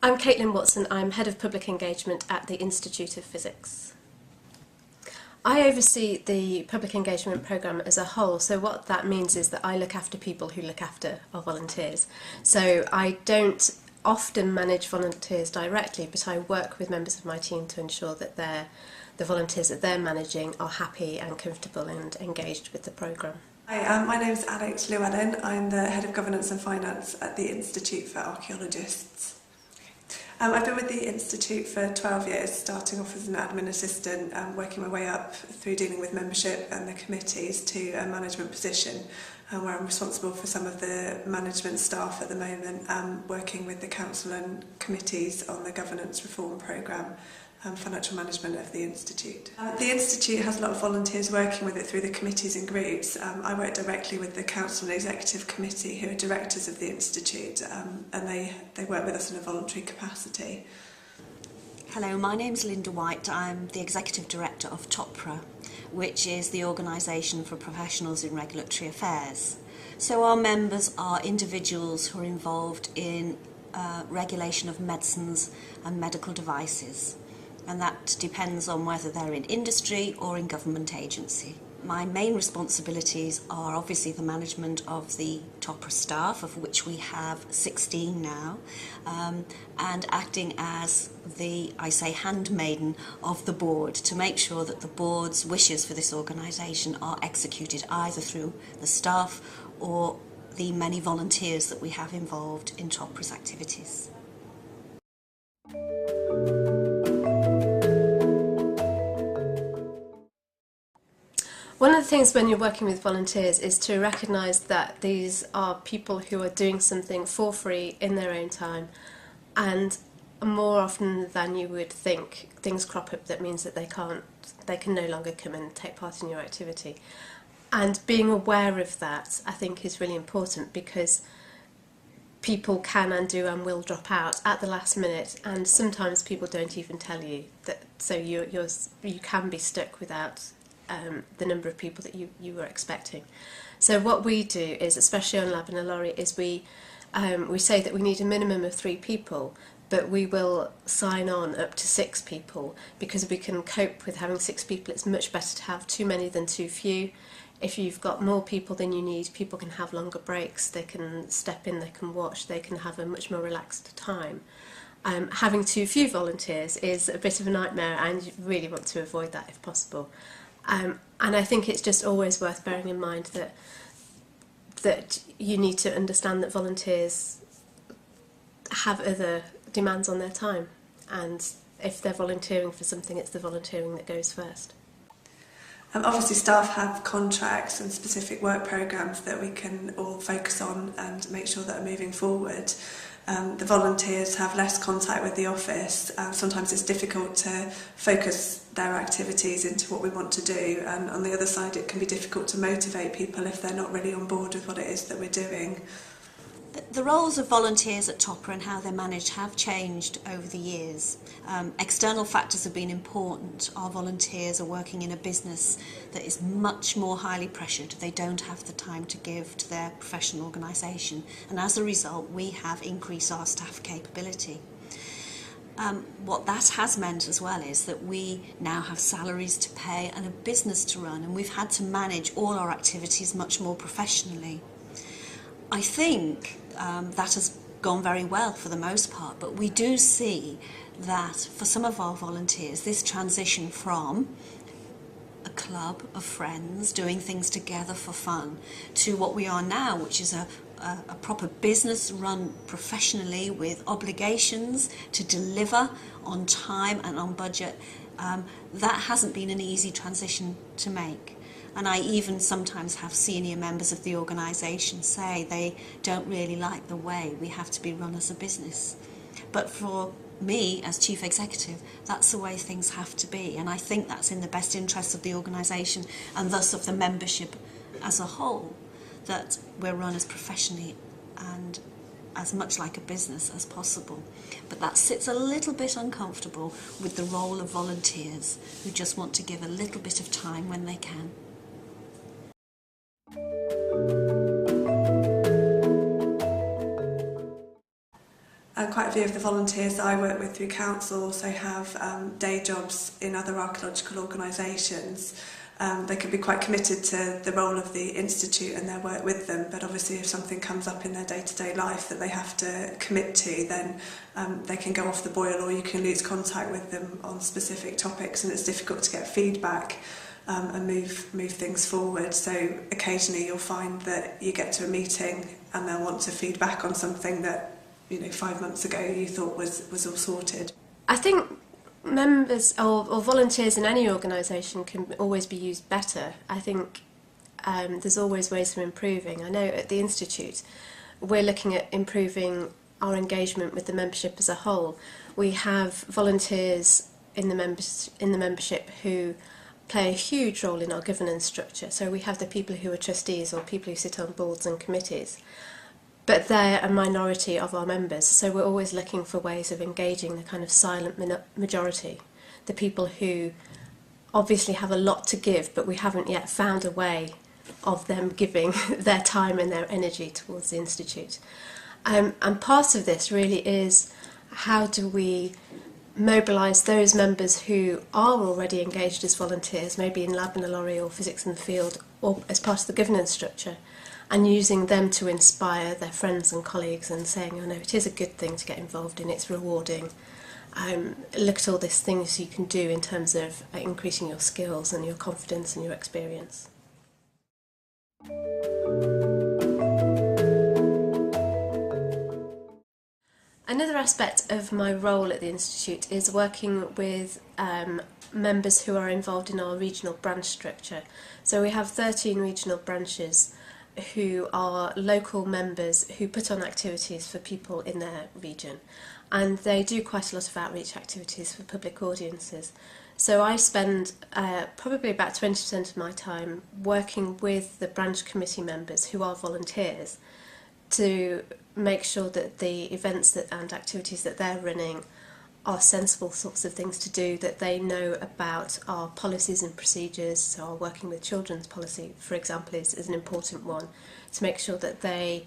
I'm Caitlin Watson. I'm Head of Public Engagement at the Institute of Physics. I oversee the public engagement programme as a whole, so what that means is that I look after people who look after our volunteers. So I don't often manage volunteers directly, but I work with members of my team to ensure that the volunteers that they're managing are happy and comfortable and engaged with the programme. Hi, my name is Alex Llewellyn. I'm the Head of Governance and Finance at the Institute for Archaeologists. I've been with the Institute for 12 years, starting off as an admin assistant, working my way up through dealing with membership and the committees to a management position, where I'm responsible for some of the management staff at the moment, working with the council and committees on the governance reform programme and financial management of the Institute. The Institute has a lot of volunteers working with it through the committees and groups. I work directly with the Council and Executive Committee, who are directors of the Institute, and they work with us in a voluntary capacity. Hello, my name's Linda White. I'm the Executive Director of TOPRA, which is the Organisation for Professionals in Regulatory Affairs. So our members are individuals who are involved in regulation of medicines and medical devices. And that depends on whether they're in industry or in government agency. My main responsibilities are obviously the management of the TOPRA staff, of which we have 16 now, and acting as the, I say, handmaiden of the board to make sure that the board's wishes for this organisation are executed either through the staff or the many volunteers that we have involved in TOPRA's activities. One of the things when you're working with volunteers is to recognise that these are people who are doing something for free in their own time, and more often than you would think things crop up that means that they can no longer come and take part in your activity. And being aware of that, I think, is really important, because people can and do and will drop out at the last minute, and sometimes people don't even tell you that, so you can be stuck without the number of people that you were expecting. So what we do is, especially on Lab and a Lorry, is we say that we need a minimum of 3 people, but we will sign on up to 6 people, because we can cope with having 6 people. It's much better to have too many than too few. If you've got more people than you need, people can have longer breaks, they can step in, they can watch, they can have a much more relaxed time. Having too few volunteers is a bit of a nightmare, and you really want to avoid that if possible. And I think it's just always worth bearing in mind that you need to understand that volunteers have other demands on their time, and if they're volunteering for something, it's the volunteering that goes first. Obviously staff have contracts and specific work programmes that we can all focus on and make sure that are moving forward. The volunteers have less contact with the office. Sometimes it's difficult to focus their activities into what we want to do, and on the other side it can be difficult to motivate people if they're not really on board with what it is that we're doing. The roles of volunteers at TOPRA and how they're managed have changed over the years. External factors have been important. Our volunteers are working in a business that is much more highly pressured. They don't have the time to give to their professional organisation, and as a result we have increased our staff capability. What that has meant as well is that we now have salaries to pay and a business to run, and we've had to manage all our activities much more professionally. I think that has gone very well for the most part, but we do see that for some of our volunteers this transition from a club of friends doing things together for fun to what we are now, which is a proper business run professionally with obligations to deliver on time and on budget, that hasn't been an easy transition to make. And I even sometimes have senior members of the organisation say they don't really like the way we have to be run as a business. But for me, as Chief Executive, that's the way things have to be. And I think that's in the best interests of the organisation and thus of the membership as a whole, that we're run as professionally and as much like a business as possible. But that sits a little bit uncomfortable with the role of volunteers who just want to give a little bit of time when they can. And quite a few of the volunteers that I work with through council also have day jobs in other archaeological organisations. They can be quite committed to the role of the Institute and their work with them, but obviously if something comes up in their day-to-day life that they have to commit to, then they can go off the boil, or you can lose contact with them on specific topics, and it's difficult to get feedback and move things forward. So occasionally you'll find that you get to a meeting and they'll want to feed back on something that 5 months ago you thought was all sorted. I think members or volunteers in any organisation can always be used better. I think there's always ways of improving. I know at the Institute we're looking at improving our engagement with the membership as a whole. We have volunteers in the membership who play a huge role in our governance structure. So we have the people who are trustees or people who sit on boards and committees. But they're a minority of our members, so we're always looking for ways of engaging the kind of silent majority, the people who obviously have a lot to give, but we haven't yet found a way of them giving their time and their energy towards the Institute. And part of this really is, how do we mobilise those members who are already engaged as volunteers, maybe in Lab in a Lorry or Physics in the Field, or as part of the governance structure, and using them to inspire their friends and colleagues and saying, oh no, it is a good thing to get involved in, it's rewarding. Look at all these things you can do in terms of increasing your skills and your confidence and your experience. Another aspect of my role at the Institute is working with members who are involved in our regional branch structure. So we have 13 regional branches who are local members who put on activities for people in their region, and they do quite a lot of outreach activities for public audiences. So I spend probably about 20% of my time working with the branch committee members who are volunteers to make sure that the events and activities that they're running are sensible sorts of things to do, that they know about our policies and procedures. So our working with children's policy, for example, is an important one, to make sure that they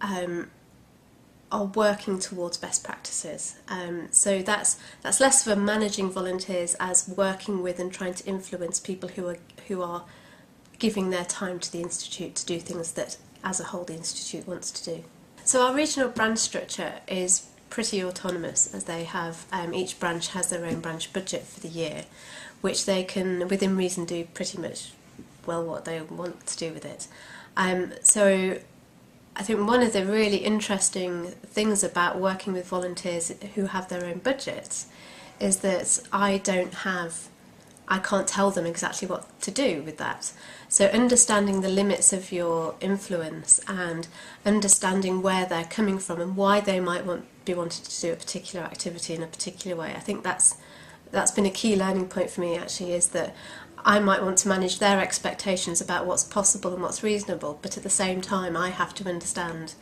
are working towards best practices. So that's less of a managing volunteers as working with and trying to influence people who are giving their time to the Institute to do things that as a whole the Institute wants to do. So our regional branch structure is pretty autonomous, as they have, each branch has their own branch budget for the year, which they can within reason do pretty much well what they want to do with it. So I think one of the really interesting things about working with volunteers who have their own budgets is that I can't tell them exactly what to do with that. So understanding the limits of your influence and understanding where they're coming from and why they might be wanting to do a particular activity in a particular way, I think that's been a key learning point for me, actually, is that I might want to manage their expectations about what's possible and what's reasonable, but at the same time I have to understand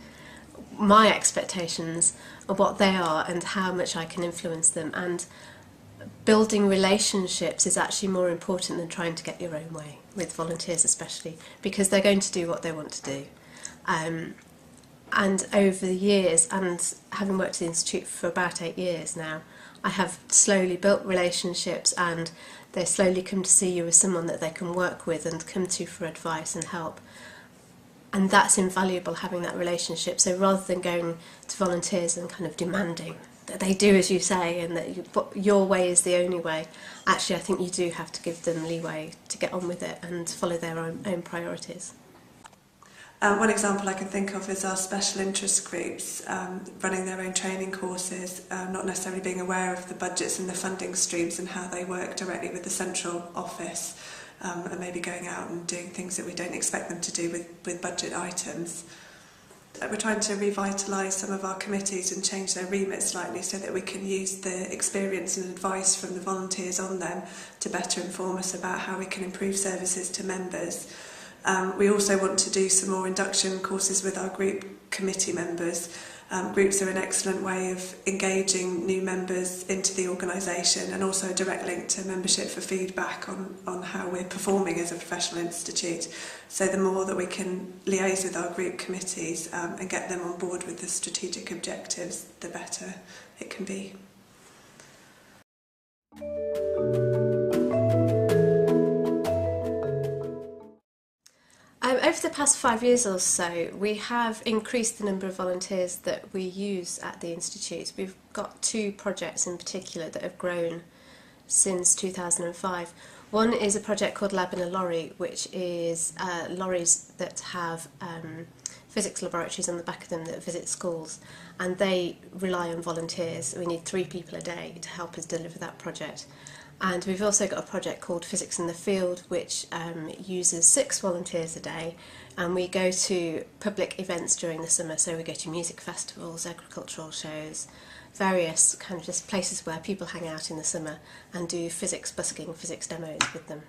my expectations of what they are and how much I can influence them. And building relationships is actually more important than trying to get your own way, with volunteers especially, because they're going to do what they want to do. And over the years, and having worked at the Institute for about 8 years now, I have slowly built relationships, and they slowly come to see you as someone that they can work with and come to for advice and help. And that's invaluable, having that relationship. So rather than going to volunteers and kind of demanding that they do as you say and that your way is the only way, actually I think you do have to give them leeway to get on with it and follow their own priorities. One example I can think of is our special interest groups running their own training courses, not necessarily being aware of the budgets and the funding streams and how they work directly with the central office, and maybe going out and doing things that we don't expect them to do with budget items. We're trying to revitalise some of our committees and change their remit slightly so that we can use the experience and advice from the volunteers on them to better inform us about how we can improve services to members. We also want to do some more induction courses with our group committee members, Groups are an excellent way of engaging new members into the organisation, and also a direct link to membership for feedback on how we're performing as a professional institute. So the more that we can liaise with our group committees and get them on board with the strategic objectives, the better it can be. Over the past 5 years or so, we have increased the number of volunteers that we use at the Institute. We've got 2 projects in particular that have grown since 2005. One is a project called Lab in a Lorry, which is lorries that have physics laboratories on the back of them that visit schools, and they rely on volunteers. We need 3 people a day to help us deliver that project. And we've also got a project called Physics in the Field, which uses 6 volunteers a day, and we go to public events during the summer. So we go to music festivals, agricultural shows, various kind of just places where people hang out in the summer and do physics busking, physics demos with them.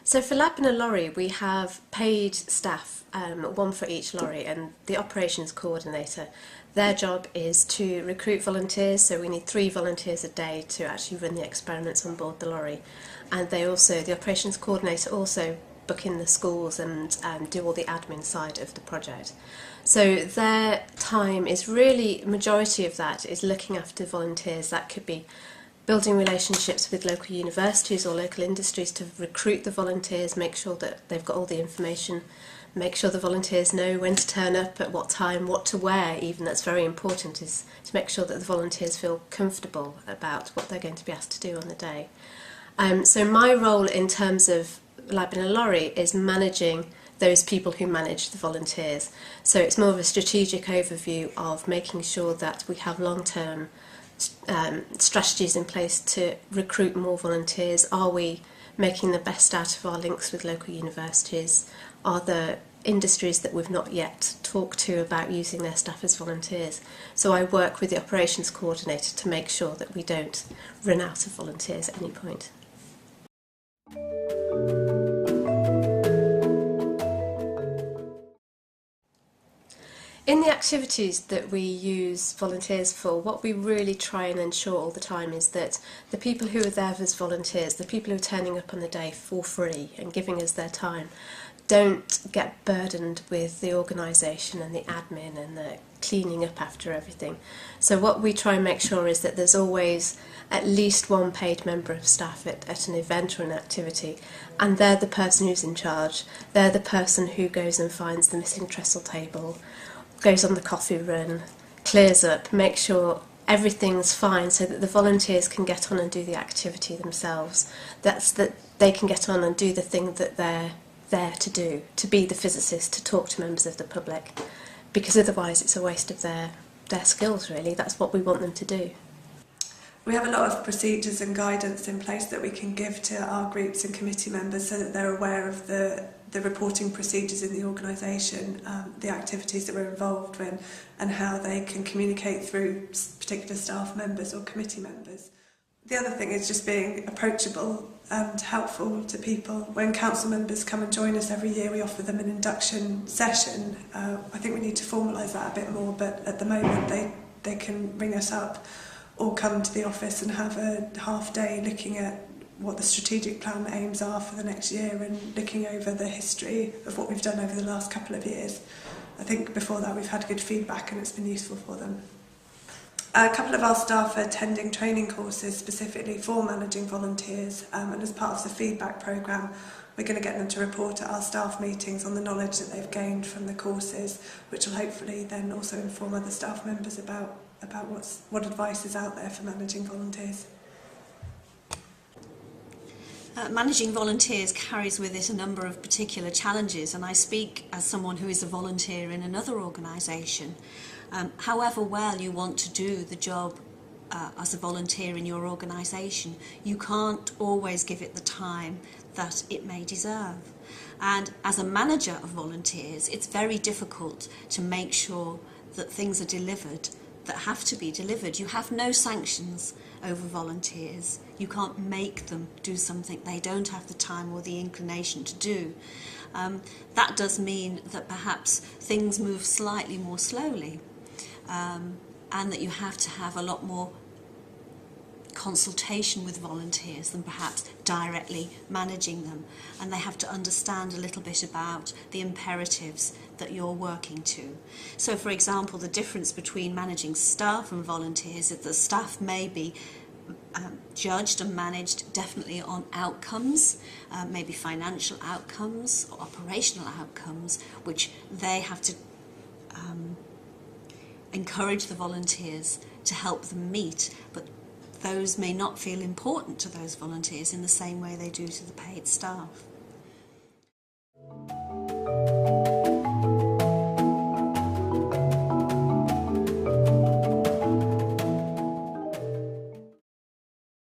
So for Lab in a Lorry, we have paid staff, 1 for each lorry, and the operations coordinator. Their job is to recruit volunteers, so we need 3 volunteers a day to actually run the experiments on board the lorry. And they also, the operations coordinator also book in the schools and do all the admin side of the project. So their time is really, majority of that is looking after volunteers. That could be building relationships with local universities or local industries to recruit the volunteers, make sure that they've got all the information, make sure the volunteers know when to turn up, at what time, what to wear even. That's very important, is to make sure that the volunteers feel comfortable about what they're going to be asked to do on the day. So my role in terms of Lab in a Lorry is managing those people who manage the volunteers. So it's more of a strategic overview of making sure that we have long-term strategies in place to recruit more volunteers. Are we making the best out of our links with local universities? Are there industries that we've not yet talked to about using their staff as volunteers? So I work with the operations coordinator to make sure that we don't run out of volunteers at any point. In the activities that we use volunteers for, what we really try and ensure all the time is that the people who are there as volunteers, the people who are turning up on the day for free and giving us their time, don't get burdened with the organisation and the admin and the cleaning up after everything. So what we try and make sure is that there's always at least 1 paid member of staff at an event or an activity, and they're the person who's in charge. They're the person who goes and finds the missing trestle table, goes on the coffee run, clears up, makes sure everything's fine so that the volunteers can get on and do the activity themselves. That's that they can get on and do the thing that they're there to do, to be the physicist, to talk to members of the public, because otherwise it's a waste of their skills, really. That's what we want them to do. We have a lot of procedures and guidance in place that we can give to our groups and committee members so that they're aware of the reporting procedures in the organisation, the activities that we're involved in, and how they can communicate through particular staff members or committee members. The other thing is just being approachable and helpful to people. When council members come and join us every year, we offer them an induction session. I think we need to formalise that a bit more, but at the moment they can ring us up or come to the office and have a half day looking at what the strategic plan aims are for the next year and looking over the history of what we've done over the last couple of years. I think before that we've had good feedback and it's been useful for them. A couple of our staff are attending training courses specifically for managing volunteers, and as part of the feedback programme we're going to get them to report at our staff meetings on the knowledge that they've gained from the courses, which will hopefully then also inform other staff members about what advice is out there for managing volunteers. Managing volunteers carries with it a number of particular challenges, and I speak as someone who is a volunteer in another organisation. However well you want to do the job as a volunteer in your organisation, you can't always give it the time that it may deserve. And as a manager of volunteers, it's very difficult to make sure that things are delivered that have to be delivered. You have no sanctions over volunteers. You can't make them do something they don't have the time or the inclination to do. That does mean that perhaps things move slightly more slowly. and that you have to have a lot more consultation with volunteers than perhaps directly managing them, and they have to understand a little bit about the imperatives that you're working to. So for example, the difference between managing staff and volunteers is that staff may be judged and managed definitely on outcomes, maybe financial outcomes or operational outcomes, which they have to encourage the volunteers to help them meet, but those may not feel important to those volunteers in the same way they do to the paid staff.